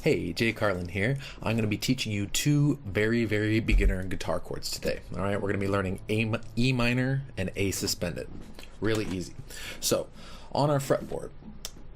Hey, Carlin here. I'm going to be teaching you two very beginner guitar chords today. All right, we're going to be learning E minor and A suspended. Really easy. So, on our fretboard,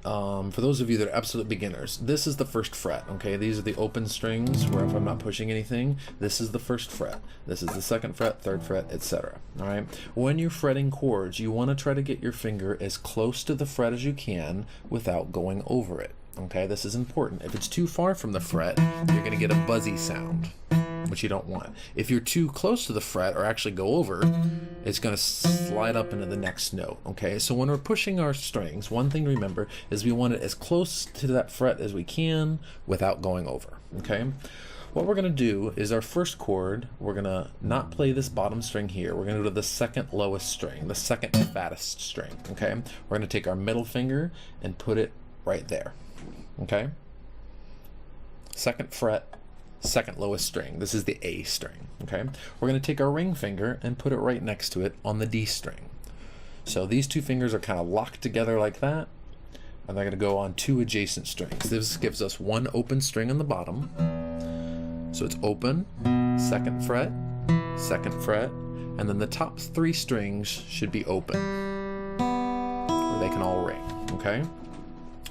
for those of you that are absolute beginners, this is the first fret, okay? These are the open strings where if I'm not pushing anything, this is the first fret. This is the second fret, third fret, etc. All right? When you're fretting chords, you want to try to get your finger as close to the fret as you can without going over it. Okay, this is important. If it's too far from the fret, you're going to get a buzzy sound, which you don't want. If you're too close to the fret or actually go over, it's going to slide up into the next note. Okay, so when we're pushing our strings, one thing to remember is we want it as close to that fret as we can without going over. Okay, what we're going to do is our first chord, we're going to not play this bottom string here. We're going to go to the second lowest string, the second fattest string. Okay, we're going to take our middle finger and put it right there. Okay, second fret, second lowest string. This is the A string. Okay, we're going to take our ring finger and put it right next to it on the D string. So these two fingers are kind of locked together like that, and they're going to go on two adjacent strings. This gives us one open string on the bottom. So it's open, second fret, and then the top three strings should be open, where they can all ring. Okay,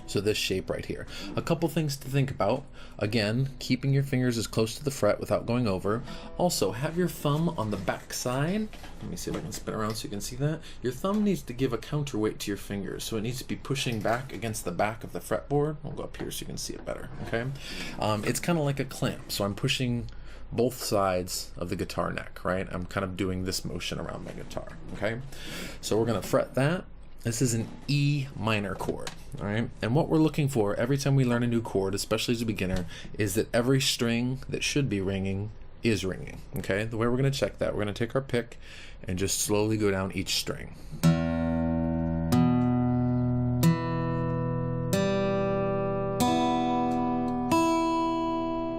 so this shape right here. A couple things to think about. Again, keeping your fingers as close to the fret without going over. Also, have your thumb on the back side. Let me see if I can spin around so you can see that. Your thumb needs to give a counterweight to your fingers, so it needs to be pushing back against the back of the fretboard. I'll go up here so you can see it better. Okay, it's kind of like a clamp, so I'm pushing both sides of the guitar neck, right? I'm kind of doing this motion around my guitar. Okay, so we're gonna fret that. This is an E minor chord, all right? And what we're looking for every time we learn a new chord, especially as a beginner, is that every string that should be ringing is ringing, okay? The way we're gonna check that, we're gonna take our pick and just slowly go down each string.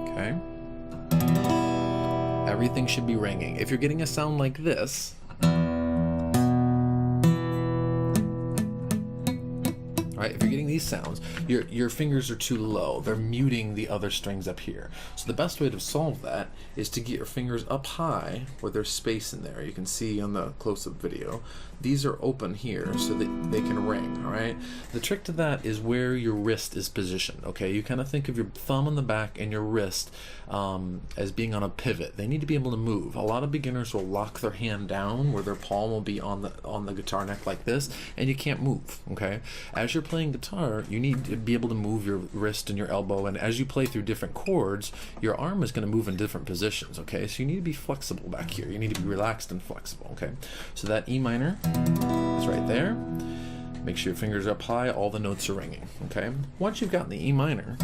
Okay? Everything should be ringing. If you're getting a sound like this, right? If you're getting these sounds, your fingers are too low. They're muting the other strings up here. So the best way to solve that is to get your fingers up high where there's space in there. You can see on the close-up video, these are open here so that they can ring, all right? The trick to that is where your wrist is positioned, okay? You kind of think of your thumb on the back and your wrist as being on a pivot. They need to be able to move. A lot of beginners will lock their hand down where their palm will be on the guitar neck like this, and you can't move, okay? As you're playing guitar, you need to be able to move your wrist and your elbow, and as you play through different chords, your arm is going to move in different positions, okay? So you need to be flexible back here. You need to be relaxed and flexible, okay? So that E minor is right there. Make sure your fingers are up high, all the notes are ringing, okay? Once you've gotten the E minor,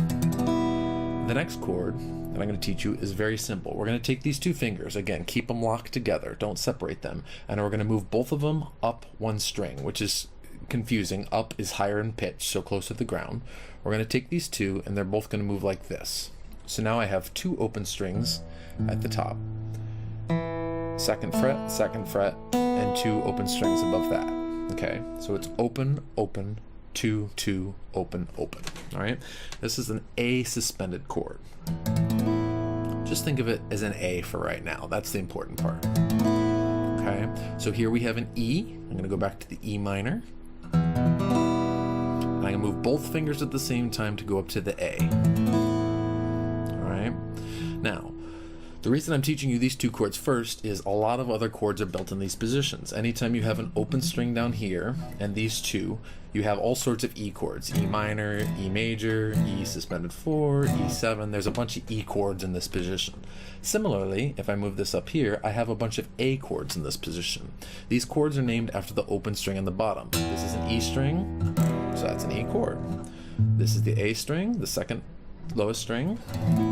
the next chord that I'm going to teach you is very simple. We're going to take these two fingers, again, keep them locked together, don't separate them, and we're going to move both of them up one string, which is confusing. Up is higher in pitch, so close to the ground. We're going to take these two and they're both going to move like this. So now I have two open strings at the top. Second fret, and two open strings above that. Okay, so it's open, open, two, two, open, open. All right, this is an A suspended chord. Just think of it as an A for right now. That's the important part. Okay, so here we have an E. I'm going to go back to the E minor. And I'm going to move both fingers at the same time to go up to the A. All right, now, the reason I'm teaching you these two chords first is a lot of other chords are built in these positions. Anytime you have an open string down here and these two, you have all sorts of E chords. E minor, E major, E suspended 4, E7. There's a bunch of E chords in this position. Similarly, if I move this up here, I have a bunch of A chords in this position. These chords are named after the open string on the bottom. This is an E string, so that's an E chord. This is the A string, the second lowest string,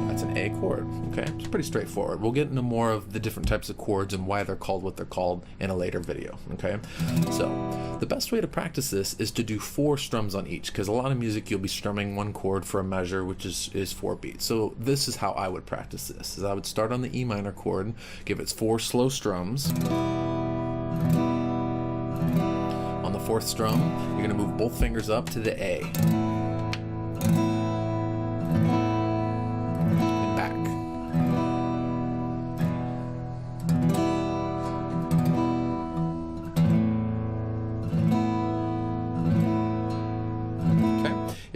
that's an A chord. Okay, it's pretty straightforward. We'll get into more of the different types of chords and why they're called what they're called in a later video. Okay, so the best way to practice this is to do 4 strums on each, because a lot of music you'll be strumming one chord for a measure, which is 4 beats. So this is how I would practice this, is I would start on the E minor chord, give it 4 slow strums. On the 4th strum, you're going to move both fingers up to the A.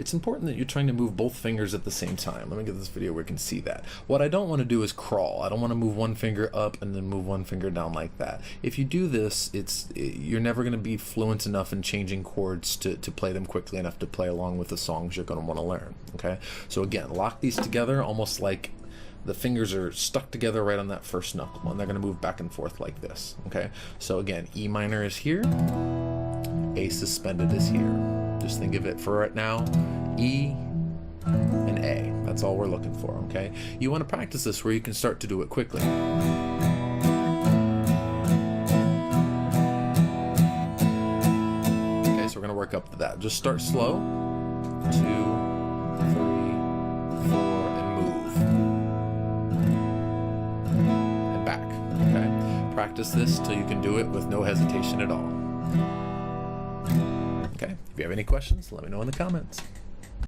it's important that you're trying to move both fingers at the same time. Let me get this video where you can see that. What I don't want to do is crawl. I don't want to move one finger up and then move one finger down like that. If you do this, you're never going to be fluent enough in changing chords to play them quickly enough to play along with the songs you're going to want to learn. Okay, so again, lock these together almost like the fingers are stuck together right on that first knuckle, and they're going to move back and forth like this. Okay, so again, E minor is here, A suspended is here. Just think of it for right now, E and A. That's all we're looking for. Okay, you want to practice this where you can start to do it quickly. Okay, so we're going to work up to that. Just start slow. 2, 3, 4, and move. Back. Okay, practice this till you can do it with no hesitation at all. Okay, if you have any questions, let me know in the comments.